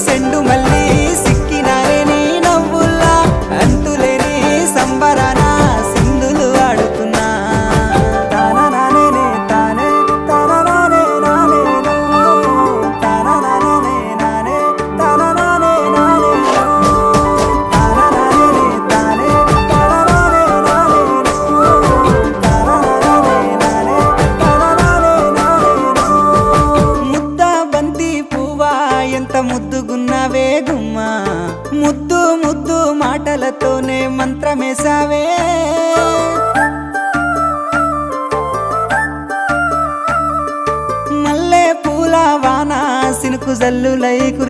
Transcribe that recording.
సెండు మళ్ళీ సిక్కినానే నీ నవ్వుల్లా అంతులేని సంబరాన సింధులు ఆడుతున్నా తాననానే తానే తాననానే నానే తాననానే నానే తాననానే నానే తాననానే తానే తాననానే నానే తాననానే నానే తాననానే నానే ముద్ద బంతి పువ్వా ఎంత ముద్దుగున్నావే గుమ్మా ముద్దు ముద్దు మాటలతోనే మంత్రమేసావే మల్లె పూల వాన సినుకు జల్లులై